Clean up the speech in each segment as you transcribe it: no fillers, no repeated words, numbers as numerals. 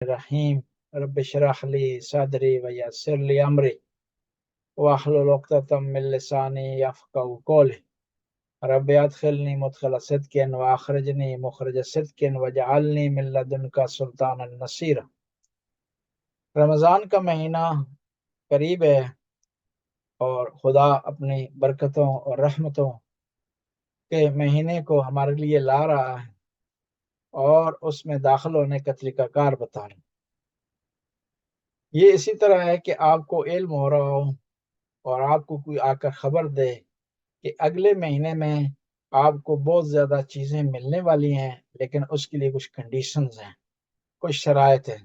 الرحیم رب اشرح لی صدری ویسر لی امری واحلل عقدۃ من لسانی یفقهوا قولی رب ادخلنی مدخل صدق واخرجنی مخرج صدق واجعلنی من لدنک سلطانا نصیرا۔ رمضان کا مہینہ قریب ہے اور خدا اپنی برکتوں اور رحمتوں کے مہینے کو ہمارے لیے لا رہا ہے اور اس میں داخل ہونے کا طریقہ کار بتا رہا ہے۔ یہ اسی طرح ہے کہ آپ کو علم ہو رہا ہو اور آپ کو کوئی آ کر خبر دے کہ اگلے مہینے میں آپ کو بہت زیادہ چیزیں ملنے والی ہیں، لیکن اس کے لیے کچھ کنڈیشنز ہیں، کچھ شرائط ہیں۔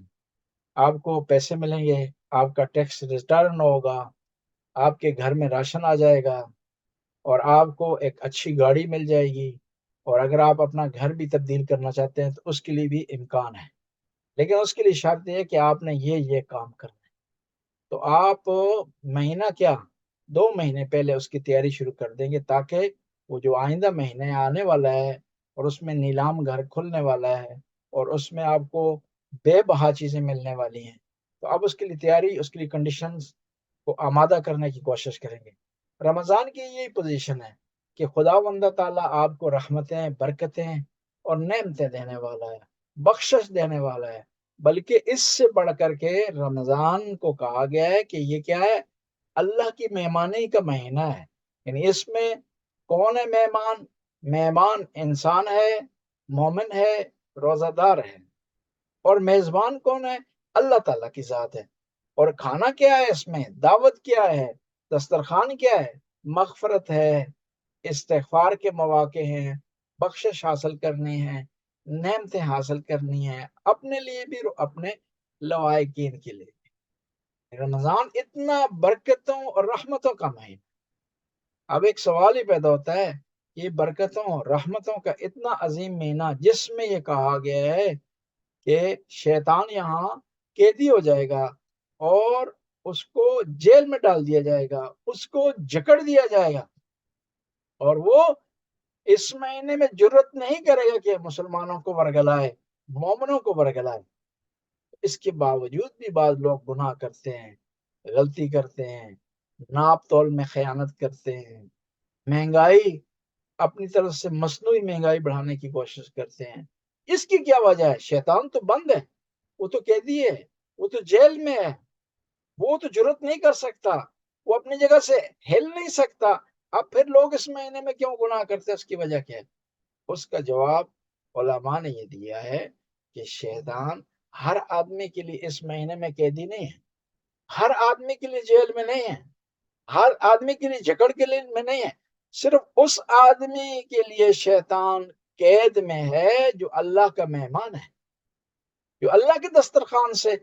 آپ کو پیسے ملیں گے، آپ کا ٹیکس ریٹرن ہوگا، آپ کے گھر میں راشن آ جائے گا اور آپ کو ایک اچھی گاڑی مل جائے گی، اور اگر آپ اپنا گھر بھی تبدیل کرنا چاہتے ہیں تو اس کے لیے بھی امکان ہے، لیکن اس کے لیے شرط یہ ہے کہ آپ نے یہ کام کرنا ہے۔ تو آپ مہینہ کیا 2 مہینے پہلے اس کی تیاری شروع کر دیں گے، تاکہ وہ جو آئندہ مہینے آنے والا ہے اور اس میں نیلام گھر کھلنے والا ہے اور اس میں آپ کو بے بہا چیزیں ملنے والی ہیں، تو آپ اس کے لیے تیاری، اس کے لیے کنڈیشنز کو آمادہ کرنے کی کوشش کریں گے۔ رمضان کی یہی پوزیشن ہے کہ خداوند تعالیٰ آپ کو رحمتیں، برکتیں اور نعمتیں دینے والا ہے، بخشش دینے والا ہے، بلکہ اس سے بڑھ کر کے رمضان کو کہا گیا ہے کہ یہ کیا ہے؟ اللہ کی مہمانی کا مہینہ ہے۔ یعنی اس میں کون ہے مہمان؟ مہمان انسان ہے، مومن ہے، روزہ دار ہے، اور میزبان کون ہے؟ اللہ تعالیٰ کی ذات ہے۔ اور کھانا کیا ہے؟ اس میں دعوت کیا ہے؟ دسترخوان کیا ہے؟ مغفرت ہے، استغفار کے مواقع ہیں، بخشش حاصل کرنی ہے، نعمتیں حاصل کرنی ہیں، اپنے لیے بھی اپنے لوائقین کے لیے۔ رمضان اتنا برکتوں اور رحمتوں کا مہینہ۔ اب ایک سوال ہی پیدا ہوتا ہے، یہ برکتوں رحمتوں کا اتنا عظیم مہینہ جس میں یہ کہا گیا ہے کہ شیطان یہاں قیدی ہو جائے گا اور اس کو جیل میں ڈال دیا جائے گا، اس کو جکڑ دیا جائے گا، اور وہ اس مہینے میں جرت نہیں کرے گا کہ مسلمانوں کو ورگلائے، مومنوں کو ورگلائے۔ اس کے باوجود بھی بعض لوگ گناہ کرتے ہیں، غلطی کرتے ہیں، ناپ تول میں خیانت کرتے ہیں، مہنگائی اپنی طرف سے مصنوعی مہنگائی بڑھانے کی کوشش کرتے ہیں۔ اس کی کیا وجہ ہے؟ شیطان تو بند ہے، وہ تو قیدی ہے، وہ تو جیل میں ہے، وہ تو جرت نہیں کر سکتا، وہ اپنی جگہ سے ہل نہیں سکتا۔ اب پھر لوگ اس مہینے میں کیوں گناہ کرتے ہیں؟ اس کی وجہ کیا ہے؟ اس کا جواب علماء نے یہ دیا ہے کہ شیطان ہر آدمی کے لیے اس مہینے میں قیدی نہیں ہے، ہر آدمی کے لیے جیل میں نہیں ہے، ہر آدمی کے لیے جکڑ کے لیے میں نہیں ہے۔ صرف اس آدمی کے لیے شیطان قید میں ہے جو اللہ کا مہمان ہے، جو اللہ کے دسترخوان سے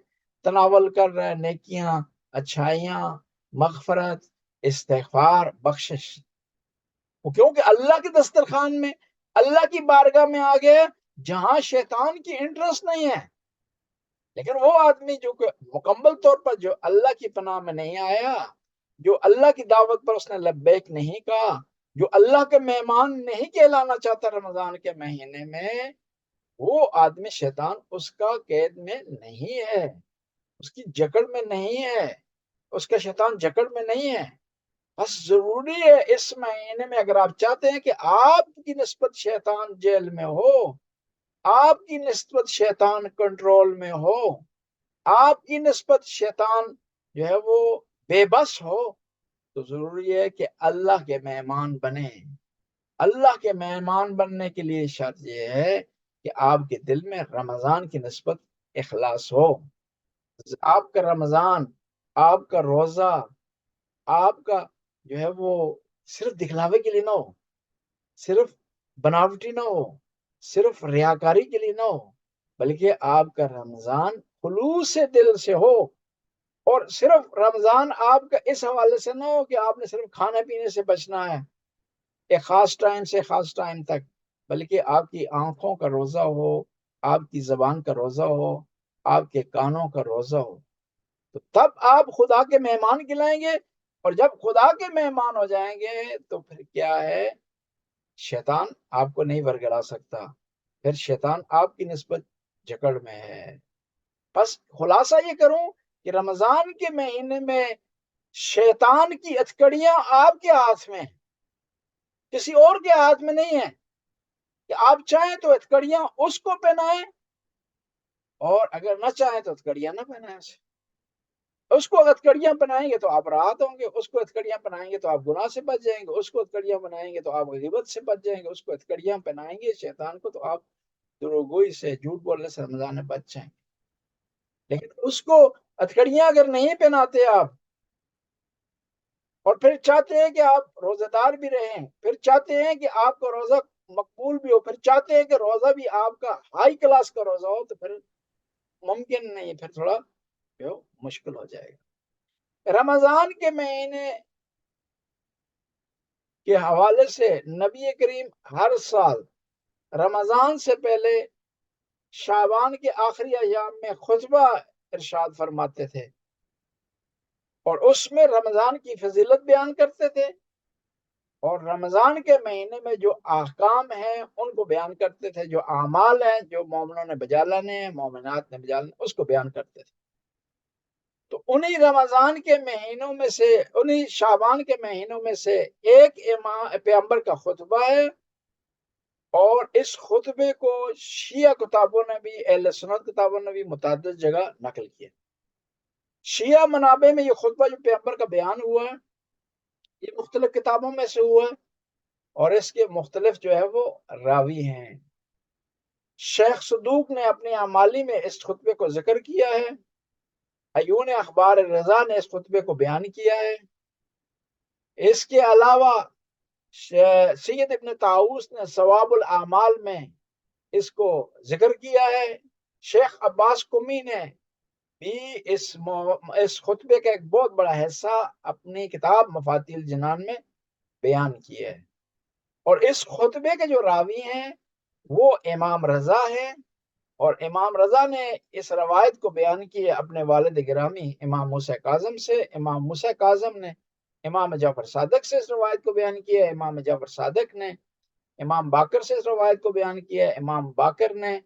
تناول کر رہا ہے نیکیاں، اچھائیاں، مغفرت، استغفار، بخشش۔ کیونکہ اللہ کے دسترخوان میں، اللہ کی بارگاہ میں آ گیا جہاں شیطان کی انٹرسٹ نہیں ہے۔ لیکن وہ آدمی جو کہ مکمل طور پر جو اللہ کی پناہ میں نہیں آیا، جو اللہ کی دعوت پر اس نے لبیک نہیں کہا، جو اللہ کے مہمان نہیں کہلانا چاہتا رمضان کے مہینے میں، وہ آدمی شیطان اس کا قید میں نہیں ہے، اس کی جکڑ میں نہیں ہے، اس کا شیطان جکڑ میں نہیں ہے۔ بس ضروری ہے اس مہینے میں اگر آپ چاہتے ہیں کہ آپ کی نسبت شیطان جیل میں ہو، آپ کی نسبت شیطان کنٹرول میں ہو، آپ کی نسبت شیطان جو ہے وہ بے بس ہو، تو ضروری ہے کہ اللہ کے مہمان بنے۔ اللہ کے مہمان بننے کے لیے شرط یہ ہے کہ آپ کے دل میں رمضان کی نسبت اخلاص ہو۔ آپ کا رمضان، آپ کا روزہ، آپ کا جو ہے وہ صرف دکھلاوے کے لیے نہ ہو، صرف بناوٹی نہ ہو، صرف ریاکاری کے لیے نہ ہو، بلکہ آپ کا رمضان خلوص دل سے ہو۔ اور صرف رمضان آپ کا اس حوالے سے نہ ہو کہ آپ نے صرف کھانے پینے سے بچنا ہے ایک خاص ٹائم سے خاص ٹائم تک، بلکہ آپ کی آنکھوں کا روزہ ہو، آپ کی زبان کا روزہ ہو، آپ کے کانوں کا روزہ ہو، تو تب آپ خدا کے مہمان کھلائیں گے۔ اور جب خدا کے مہمان ہو جائیں گے تو پھر کیا ہے؟ شیطان آپ کو نہیں ورگلا سکتا، پھر شیطان آپ کی نسبت جکڑ میں ہے۔ بس خلاصہ یہ کروں کہ رمضان کے مہینے میں شیطان کی ہتھکڑیاں آپ کے ہاتھ میں ہیں، کسی اور کے ہاتھ میں نہیں ہے کہ آپ چاہیں تو ہتھکڑیاں اس کو پہنائیں، اور اگر نہ چاہیں تو ہتھکڑیاں نہ پہنائیں اسے۔ اس کو ہتھکڑیاں پہنائیں گے تو آپ راحت ہوں گے، اس کو ہتھکڑیاں پہنائیں گے تو آپ گناہ سے بچ جائیں گے، اس کو ہتھکڑیاں پہنائیں گے تو آپ غیبت سے بچ جائیں گے، اس کو ہتھکڑیاں پہنائیں گے شیطان کو تو آپ دروغگوئی سے، جھوٹ بولنے سے رمضان میں بچ جائیں گے۔ لیکن اس کو ہتھکڑیاں اگر نہیں پہناتے آپ، اور پھر چاہتے ہیں کہ آپ روزہ دار بھی رہیں، پھر چاہتے ہیں کہ آپ کا روزہ مقبول بھی ہو، پھر چاہتے ہیں کہ روزہ بھی آپ کا ہائی کلاس کا روزہ ہو، تو پھر ممکن نہیں، پھر تھوڑا جو مشکل ہو جائے گا۔ رمضان کے مہینے کے حوالے سے نبی کریم ہر سال رمضان سے پہلے شعبان کے آخری ایام میں خطبہ ارشاد فرماتے تھے، اور اس میں رمضان کی فضیلت بیان کرتے تھے، اور رمضان کے مہینے میں جو احکام ہیں ان کو بیان کرتے تھے، جو اعمال ہیں جو مومنوں نے بجا لانے ہیں، مومنات نے بجا لانے، اس کو بیان کرتے تھے۔ تو انہی رمضان کے مہینوں میں سے، انہی شعبان کے مہینوں میں سے ایک پیغمبر کا خطبہ ہے، اور اس خطبے کو شیعہ کتابوں نے بھی، اہل سنت کتابوں نے بھی متعدد جگہ نقل کیا۔ شیعہ منابع میں یہ خطبہ جو پیغمبر کا بیان ہوا ہے، یہ مختلف کتابوں میں سے ہوا ہے، اور اس کے مختلف جو ہے وہ راوی ہیں۔ شیخ صدوق نے اپنی اعمالی میں اس خطبے کو ذکر کیا ہے، عیون اخبار رضا نے اس خطبے کو بیان کیا ہے۔ اس کے علاوہ سید ابن طاووس نے ثواب الاعمال میں اس کو ذکر کیا ہے۔ شیخ عباس قمی نے بھی اس خطبے کا ایک بہت بڑا حصہ اپنی کتاب مفاتیح الجنان میں بیان کیا ہے، اور اس خطبے کے جو راوی ہیں وہ امام رضا ہیں، اور امام رضا نے اس روایت کو بیان کیا اپنے والد گرامی امام موسیٰ کاظم سے۔ امام موسیٰ کاظم نے امام جعفر صادق سے اس روایت کو بیان کیا ہے، امام جعفر صادق نے امام باقر سے اس روایت کو بیان کیا ہے، امام باقر نے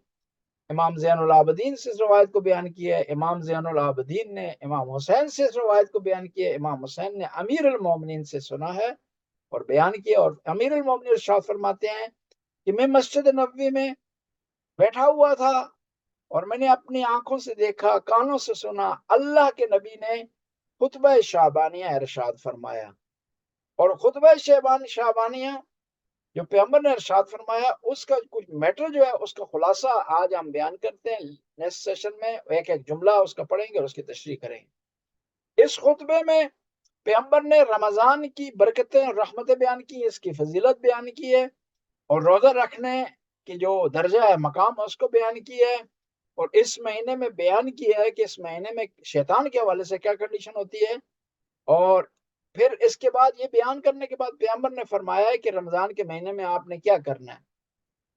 امام زین العابدین سے اس روایت کو بیان کیا ہے، امام زین العابدین نے امام حسین سے اس روایت کو بیان کیا ہے، امام حسین نے امیر المومنین سے سنا ہے اور بیان کیا، اور امیر المومنین ارشاد فرماتے ہیں کہ میں مسجد نبوی میں بیٹھا ہوا تھا، اور میں نے اپنی آنکھوں سے دیکھا، کانوں سے سنا، اللہ کے نبی نے خطبہ شعبانیہ ارشاد فرمایا، اور خطبہ شعبانیہ جو پیغمبر نے ارشاد فرمایا اس کا کچھ میٹر جو ہے اس کا خلاصہ آج ہم بیان کرتے ہیں نیکسٹ سیشن میں، ایک ایک جملہ اس کا پڑھیں گے اور اس کی تشریح کریں گے۔ اس خطبے میں پیغمبر نے رمضان کی برکتیں اور رحمتیں بیان کی، اس کی فضیلت بیان کی ہے، اور روزہ رکھنے کی جو درجہ ہے، مقام اس کو بیان کیا ہے، اور اس مہینے میں بیان کیا ہے کہ اس مہینے میں شیطان کے حوالے سے کیا کنڈیشن ہوتی ہے، اور پھر اس کے بعد یہ بیان کرنے کے بعد پیغمبر نے فرمایا ہے کہ رمضان کے مہینے میں آپ نے کیا کرنا ہے،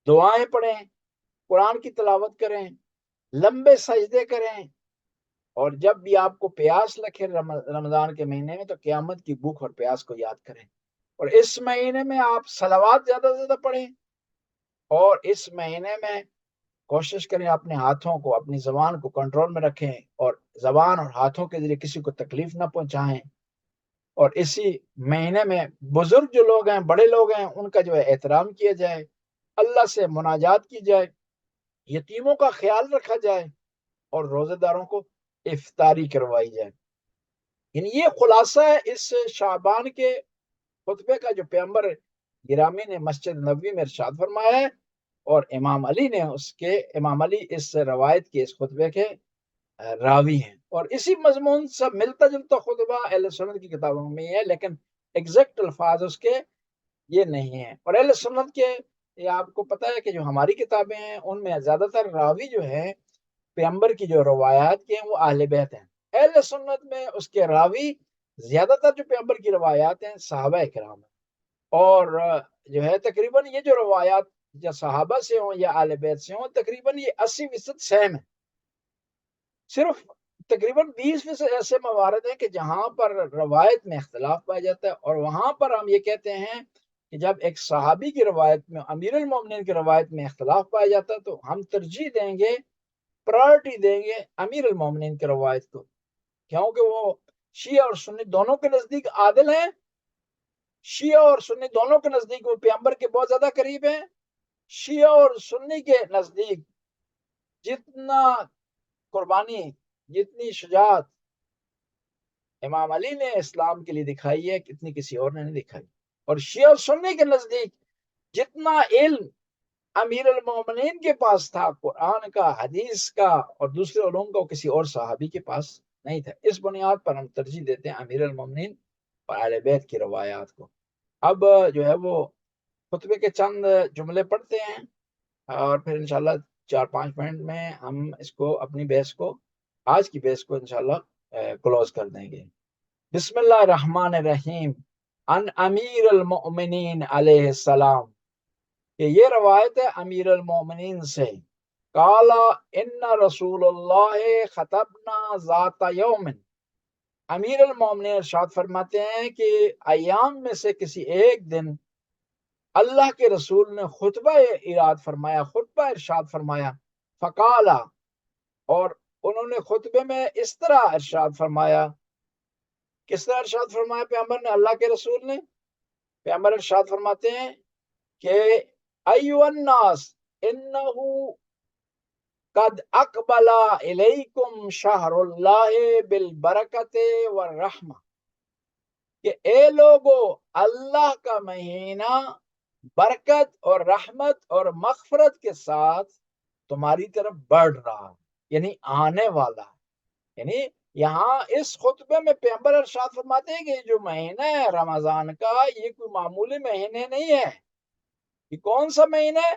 دعائیں پڑھیں، قرآن کی تلاوت کریں، لمبے سجدے کریں، اور جب بھی آپ کو پیاس لگے رمضان کے مہینے میں تو قیامت کی بھوک اور پیاس کو یاد کریں، اور اس مہینے میں آپ صلوات زیادہ سے زیادہ پڑھیں، اور اس مہینے میں کوشش کریں اپنے ہاتھوں کو، اپنی زبان کو کنٹرول میں رکھیں، اور زبان اور ہاتھوں کے ذریعے کسی کو تکلیف نہ پہنچائیں، اور اسی مہینے میں بزرگ جو لوگ ہیں، بڑے لوگ ہیں، ان کا جو ہے احترام کیا جائے، اللہ سے مناجات کی جائے، یتیموں کا خیال رکھا جائے، اور روزہ داروں کو افطاری کروائی جائے۔ یعنی یہ خلاصہ ہے اس شعبان کے خطبے کا جو پیغمبر گرامی نے مسجد نبوی میں ارشاد فرمایا ہے، اور امام علی اس روایت کے اس خطبے کے راوی ہیں، اور اسی مضمون سے ملتا جلتا خطبہ اہل سنت کی کتابوں میں ہے، لیکن ایگزیکٹ الفاظ اس کے یہ نہیں ہیں، اور اہل سنت کے یہ آپ کو پتہ ہے کہ جو ہماری کتابیں ہیں ان میں زیادہ تر راوی جو ہیں پیغمبر کی جو روایات کے ہیں وہ اہل بیت ہیں، اہل سنت میں اس کے راوی زیادہ تر جو پیغمبر کی روایات ہیں صحابہ کرام ہیں، اور جو ہے تقریباً یہ جو روایات یا صحابہ سے ہوں یا اہل بیت سے ہوں تقریباً یہ 80% سیم ہے، صرف تقریباً 20% ایسے موارد ہیں کہ جہاں پر روایت میں اختلاف پایا جاتا ہے، اور وہاں پر ہم یہ کہتے ہیں کہ جب ایک صحابی کی روایت میں، امیر المومنین کی روایت میں اختلاف پایا جاتا ہے تو ہم ترجیح دیں گے پرائرٹی دیں گے امیر المومنین کی روایت کو، کیونکہ وہ شیعہ اور سنی دونوں کے نزدیک عادل ہیں، شیعہ اور سنی دونوں کے نزدیک وہ پیغمبر کے بہت زیادہ قریب ہیں، شیعہ اور سنی کے نزدیک جتنا قربانی، جتنی شجاعت امام علی نے اسلام کے لیے دکھائی ہے کتنی کسی اور نے نہیں دکھائی، اور شیعہ اور سنی کے نزدیک جتنا علم امیر المومنین کے پاس تھا قرآن کا، حدیث کا اور دوسرے علوم کا، وہ کسی اور صحابی کے پاس نہیں تھا۔ اس بنیاد پر ہم ترجیح دیتے ہیں امیر المومنین اور اہل بیت کی روایات کو۔ اب جو ہے وہ خطبے کے چند جملے پڑھتے ہیں اور پھر انشاءاللہ 4-5 منٹ میں ہم اس کو اپنی بحث کو، آج کی بحث کو انشاءاللہ کلوز کر دیں گے۔ بسم اللہ الرحمن الرحیم۔ ان امیر المؤمنین علیہ السلام، کہ یہ روایت ہے امیر المومنین سے، قالا ان رسول اللہ خطبنا ذات یوم، امیر المومنین ارشاد فرماتے ہیں کہ ایام میں سے کسی ایک دن اللہ کے رسول نے خطبہ ارشاد فرمایا، فقالا، اور انہوں نے خطبے میں اس طرح ارشاد فرمایا، کس طرح ارشاد فرمایا پیغمبر نے، اللہ کے رسول نے؟ پیغمبر ارشاد فرماتے ہیں کہ ایو الناس انہو قد اقبل الیکم شہر اللہ بالبرکت والرحمہ، کہ اے لوگو اللہ کا مہینہ برکت اور رحمت اور مغفرت کے ساتھ تمہاری طرف بڑھ رہا، یعنی آنے والا ہے۔ یعنی یہاں اس خطبے میں پیغمبر ارشاد فرماتے ہیں کہ جو مہینہ ہے رمضان کا، یہ کوئی معمولی مہینے نہیں ہے۔ یہ کون سا مہینہ ہے؟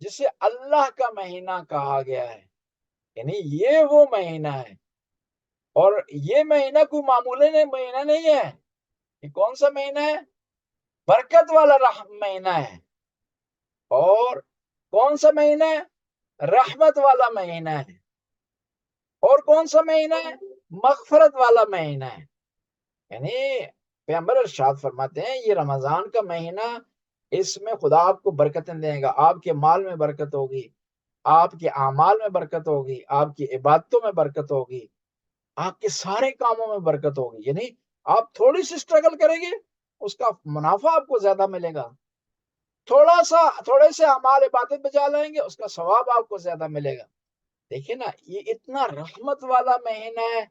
جسے اللہ کا مہینہ کہا گیا ہے، یعنی یہ وہ مہینہ ہے، اور یہ مہینہ کوئی معمولی مہینہ نہیں ہے۔ یہ کون سا مہینہ ہے؟ برکت والا مہینہ ہے۔ اور کون سا مہینہ ہے؟ رحمت والا مہینہ ہے۔ اور کون سا مہینہ ہے؟ مغفرت والا مہینہ ہے۔ یعنی پیغمبر ارشاد فرماتے ہیں یہ رمضان کا مہینہ، اس میں خدا آپ کو برکتیں دے گا، آپ کے مال میں برکت ہوگی، آپ کے اعمال میں برکت ہوگی، آپ کی عبادتوں میں برکت ہوگی، آپ کے سارے کاموں میں برکت ہوگی۔ یعنی آپ تھوڑی سی اسٹرگل کریں گے، اس کا منافع آپ کو زیادہ ملے گا، تھوڑے سے اعمال عبادت بجا لائیں گے، اس کا ثواب آپ کو زیادہ ملے گا۔ دیکھیں نا، یہ اتنا رحمت والا مہینہ ہے،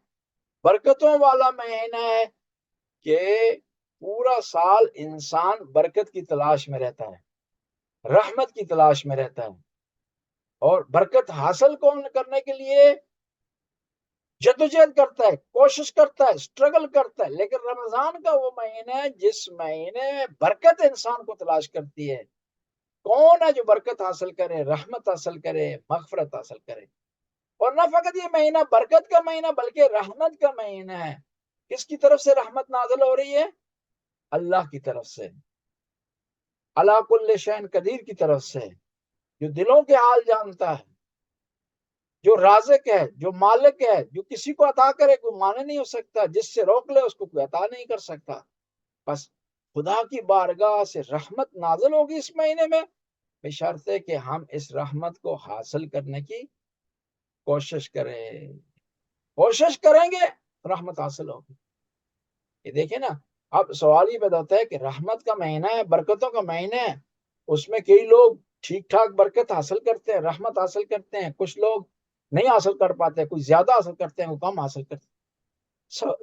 برکتوں والا مہینہ ہے کہ پورا سال انسان برکت کی تلاش میں رہتا ہے، رحمت کی تلاش میں رہتا ہے، اور برکت حاصل کرنے کے لیے جدوجہد کرتا ہے، کوشش کرتا ہے، اسٹرگل کرتا ہے۔ لیکن رمضان کا وہ مہینہ ہے جس مہینے میں برکت انسان کو تلاش کرتی ہے۔ کون ہے جو برکت حاصل کرے، رحمت حاصل کرے، مغفرت حاصل کرے؟ اور نہ فقط یہ مہینہ برکت کا مہینہ بلکہ رحمت کا مہینہ ہے۔ کس کی طرف سے رحمت نازل ہو رہی ہے؟ اللہ کی طرف سے، علی کل شیء قدیر کی طرف سے، جو دلوں کے حال جانتا ہے، جو رازق ہے، جو مالک ہے، جو کسی کو عطا کرے کوئی مانے نہیں ہو سکتا، جس سے روک لے اس کو کوئی عطا نہیں کر سکتا۔ بس خدا کی بارگاہ سے رحمت نازل ہوگی اس مہینے میں، بشرط ہے کہ ہم اس رحمت کو حاصل کرنے کی کوشش کریں گے، رحمت حاصل ہوگی۔ یہ دیکھیں نا، اب سوال یہ پیدا ہوتا ہے کہ رحمت کا مہینہ ہے، برکتوں کا مہینہ ہے، اس میں کئی لوگ ٹھیک ٹھاک برکت حاصل کرتے ہیں، رحمت حاصل کرتے ہیں، کچھ لوگ نہیں حاصل کر پاتے، کچھ زیادہ حاصل کرتے ہیں، وہ کم حاصل کرتے ہیں۔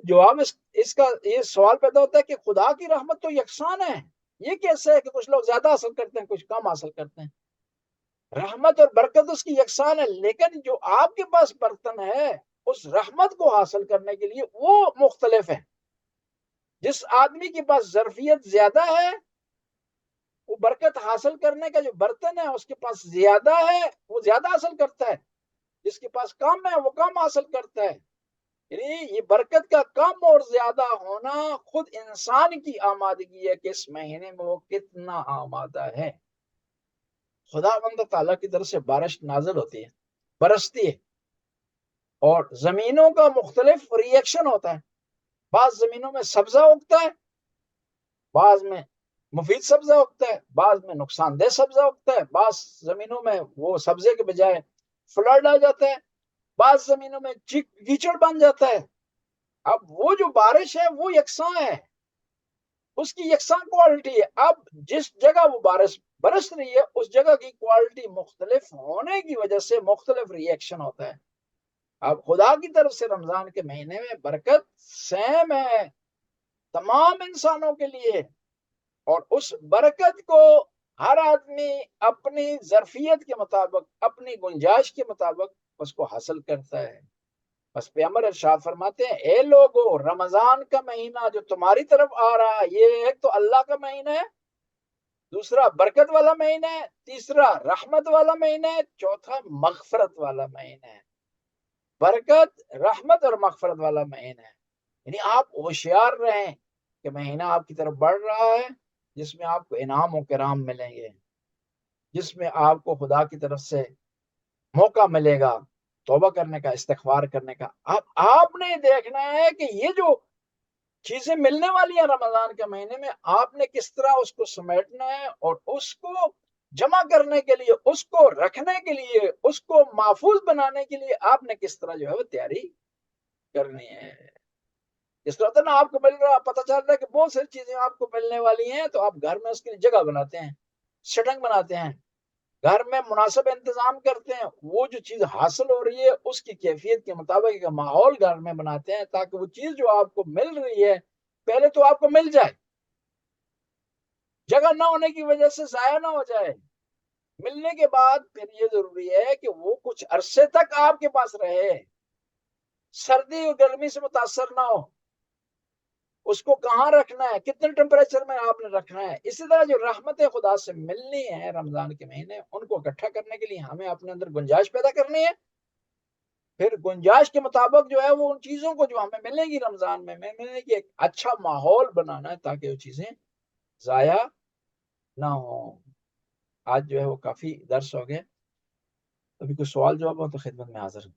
جواب اس کا یہ سوال پیدا ہوتا ہے کہ خدا کی رحمت تو یکساں ہے، یہ کیسے ہے کہ کچھ لوگ زیادہ حاصل کرتے ہیں، کچھ کم حاصل کرتے ہیں؟ رحمت اور برکت اس کی یکساں ہے، لیکن جو آپ کے پاس برتن ہے اس رحمت کو حاصل کرنے کے لیے وہ مختلف ہے۔ جس آدمی کے پاس ظرفیت زیادہ ہے، وہ برکت حاصل کرنے کا جو برتن ہے اس کے پاس زیادہ ہے، وہ زیادہ حاصل کرتا ہے۔ جس کے پاس کم ہے وہ کم حاصل کرتا ہے۔ یعنی یہ برکت کا کم اور زیادہ ہونا خود انسان کی آمادگی ہے کہ اس مہینے میں وہ کتنا آمادہ ہے۔ خدا بند تعالیٰ کی طرف سے بارش نازل ہوتی ہے، برستی ہے، اور زمینوں کا مختلف ری ایکشن ہوتا ہے۔ بعض زمینوں میں سبزہ اگتا ہے، بعض میں مفید سبزہ اگتا ہے، بعض میں نقصان دہ سبزہ اگتا ہے، بعض زمینوں میں وہ سبزے کے بجائے فلڈ آ جاتا ہے۔ بعض زمینوں میں کیچڑ بن جاتا ہے. اب وہ جو بارش ہے وہ یکساں ہے، اس کی یکساں کوالٹی ہے. اب جس جگہ وہ بارش برس رہی ہے اس جگہ کی کوالٹی مختلف ہونے کی وجہ سے مختلف ری ایکشن ہوتا ہے. اب خدا کی طرف سے رمضان کے مہینے میں برکت سیم ہے تمام انسانوں کے لیے، اور اس برکت کو ہر آدمی اپنی ظرفیت کے مطابق، اپنی گنجائش کے مطابق اس کو حاصل کرتا ہے. بس پیغمبر ارشاد فرماتے ہیں اے لوگو، رمضان کا مہینہ جو تمہاری طرف آ رہا ہے یہ ایک تو اللہ کا مہینہ ہے، دوسرا برکت والا مہینہ ہے، تیسرا رحمت والا مہینہ ہے، چوتھا مغفرت والا مہینہ ہے. برکت، رحمت اور مغفرت والا مہینہ ہے. یعنی آپ ہوشیار رہیں کہ مہینہ آپ کی طرف بڑھ رہا ہے جس میں آپ کو انعام و کرام ملیں گے، جس میں آپ کو خدا کی طرف سے موقع ملے گا توبہ کرنے کا، استغفار کرنے کا. اب آپ نے دیکھنا ہے کہ یہ جو چیزیں ملنے والی ہیں رمضان کے مہینے میں، آپ نے کس طرح اس کو سمیٹنا ہے اور اس کو جمع کرنے کے لیے، اس کو رکھنے کے لیے، اس کو محفوظ بنانے کے لیے آپ نے کس طرح جو ہے وہ تیاری کرنی ہے. اس طرح نا آپ کو مل رہا، پتہ چل رہا ہے کہ بہت ساری چیزیں آپ کو ملنے والی ہیں، تو آپ گھر میں اس کے لیے جگہ بناتے ہیں، سٹنگ بناتے ہیں، گھر میں مناسب انتظام کرتے ہیں. وہ جو چیز حاصل ہو رہی ہے اس کی کیفیت کے مطابق ایک ماحول گھر میں بناتے ہیں تاکہ وہ چیز جو آپ کو مل رہی ہے پہلے تو آپ کو مل جائے، جگہ نہ ہونے کی وجہ سے ضائع نہ ہو جائے. ملنے کے بعد پھر یہ ضروری ہے کہ وہ کچھ عرصے تک آپ کے پاس رہے، سردی اور گرمی سے متاثر نہ ہو. اس کو کہاں رکھنا ہے، کتنے ٹمپریچر میں آپ نے رکھنا ہے. اسی طرح جو رحمت خدا سے ملنی ہے رمضان کے مہینے، ان کو اکٹھا کرنے کے لیے ہمیں اپنے اندر گنجائش پیدا کرنی ہے. پھر گنجائش کے مطابق جو ہے وہ ان چیزوں کو جو ہمیں ملے گی رمضان میں ملنے کی ایک اچھا ماحول بنانا ہے تاکہ وہ چیزیں ضائع نہ ہوں. آج جو ہے وہ کافی درس ہو گئے، ابھی کوئی سوال جواب ہو تو خدمت میں حاضر ہوں.